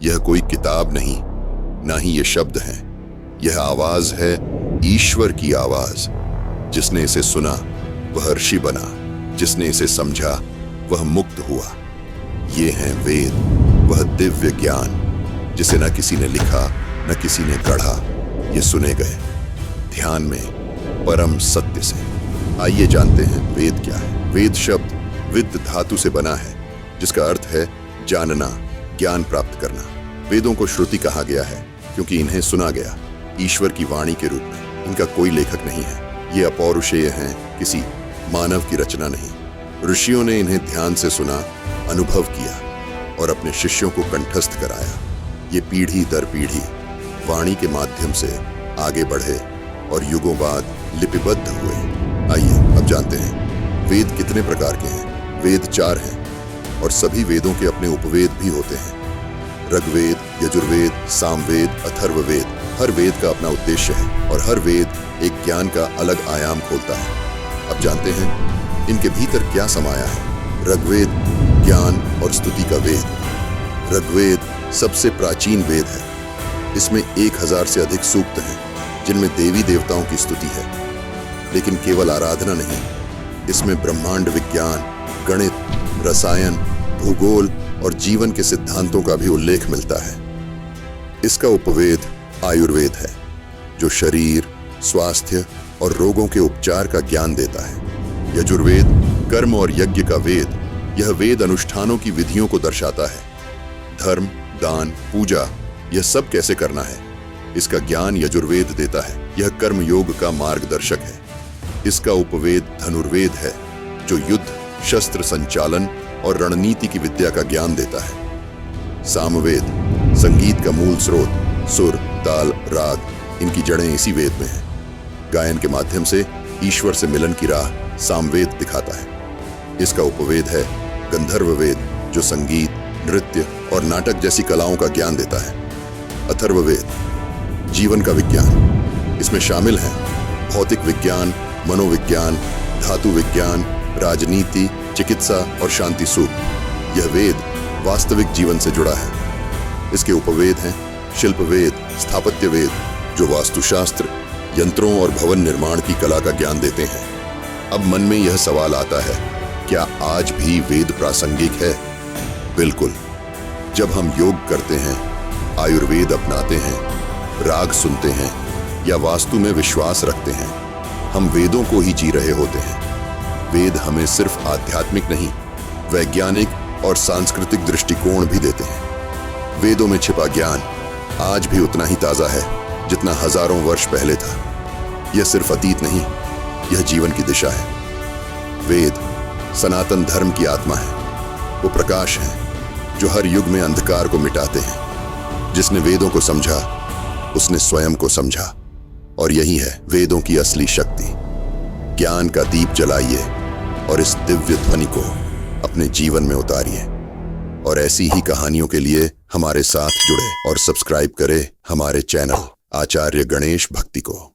यह कोई किताब नहीं, ना ही ये शब्द हैं। यह आवाज है ईश्वर की आवाज। जिसने इसे सुना वह ऋषि बना, जिसने इसे समझा वह मुक्त हुआ। ये हैं वेद, वह दिव्य ज्ञान जिसे न किसी ने लिखा न किसी ने गढ़ा। ये सुने गए ध्यान में परम सत्य से। आइए जानते हैं वेद क्या है। वेद शब्द विद धातु से बना है, जिसका अर्थ है जानना, ज्ञान प्राप्त करना। वेदों को श्रुति कहा गया है क्योंकि इन्हें सुना गया ईश्वर की वाणी के रूप में। इनका कोई लेखक नहीं है, ये अपौरुषेय हैं, किसी मानव की रचना नहीं। ऋषियों ने इन्हें ध्यान से सुना, अनुभव किया और अपने शिष्यों को कंठस्थ कराया। ये पीढ़ी दर पीढ़ी वाणी के माध्यम से आगे बढ़े और युगों बाद लिपिबद्ध हुए। आइए अब जानते हैं वेद कितने प्रकार के हैं। वेद 4 हैं और सभी वेदों के अपने उपवेद भी होते हैं। ऋग्वेद, यजुर्वेद, सामवेद, अथर्ववेद। हर वेद का अपना उद्देश्य है और हर वेद एक ज्ञान का अलग आयाम खोलता है। अब जानते हैं इनके भीतर क्या समाया है। ऋग्वेद ज्ञान और स्तुति का वेद। ऋग्वेद सबसे प्राचीन वेद है। इसमें 1000 से अधिक सूक्त हैं जिनमें देवी देवताओं की स्तुति है। लेकिन केवल आराधना नहीं, इसमें ब्रह्मांड विज्ञान, गणित, रसायन, भूगोल और जीवन के सिद्धांतों का भी उल्लेख मिलता है। इसका उपवेद आयुर्वेद है, जो शरीर, स्वास्थ्य और रोगों के उपचार का ज्ञान देता है। यजुर्वेद कर्म और यज्ञ का वेद। यह वेद अनुष्ठानों की विधियों को दर्शाता है। धर्म, दान, पूजा, यह सब कैसे करना है, इसका ज्ञान यजुर्वेद देता है। यह कर्म योग का मार्गदर्शक है। इसका उपवेद धनुर्वेद है, जो युद्ध, शस्त्र संचालन और रणनीति की विद्या का ज्ञान देता है। सामवेद संगीत का मूल स्रोत, सुर, ताल, राग, इनकी जड़ें इसी वेद में हैं। गायन के माध्यम से ईश्वर से मिलन की राह सामवेद दिखाता है। इसका उपवेद है गंधर्ववेद, जो संगीत, नृत्य और नाटक जैसी कलाओं का ज्ञान देता है। अथर्ववेद जीवन का विज्ञान। इसमें शामिल हैं भौतिक विज्ञान, मनोविज्ञान, धातु विज्ञान, राजनीति, चिकित्सा और शांति सूत्र। यह वेद वास्तविक जीवन से जुड़ा है। इसके उपवेद हैं शिल्पवेद, स्थापत्यवेद, जो वास्तुशास्त्र, यंत्रों और भवन निर्माण की कला का ज्ञान देते हैं। अब मन में यह सवाल आता है, क्या आज भी वेद प्रासंगिक है? बिल्कुल। जब हम योग करते हैं, आयुर्वेद अपनाते हैं, राग सुनते हैं या वास्तु में विश्वास रखते हैं, हम वेदों को ही जी रहे होते हैं। वेद हमें सिर्फ आध्यात्मिक नहीं, वैज्ञानिक और सांस्कृतिक दृष्टिकोण भी देते हैं। वेदों में छिपा ज्ञान आज भी उतना ही ताजा है जितना हजारों वर्ष पहले था। यह सिर्फ अतीत नहीं, यह जीवन की दिशा है। वेद सनातन धर्म की आत्मा है। वो प्रकाश है जो हर युग में अंधकार को मिटाते हैं। जिसने वेदों को समझा, उसने स्वयं को समझा। और यही है वेदों की असली शक्ति। ज्ञान का दीप जलाइए और इस दिव्य ध्वनि को अपने जीवन में उतारिए। और ऐसी ही कहानियों के लिए हमारे साथ जुड़े और सब्सक्राइब करें हमारे चैनल आचार्य गणेश भक्ति को।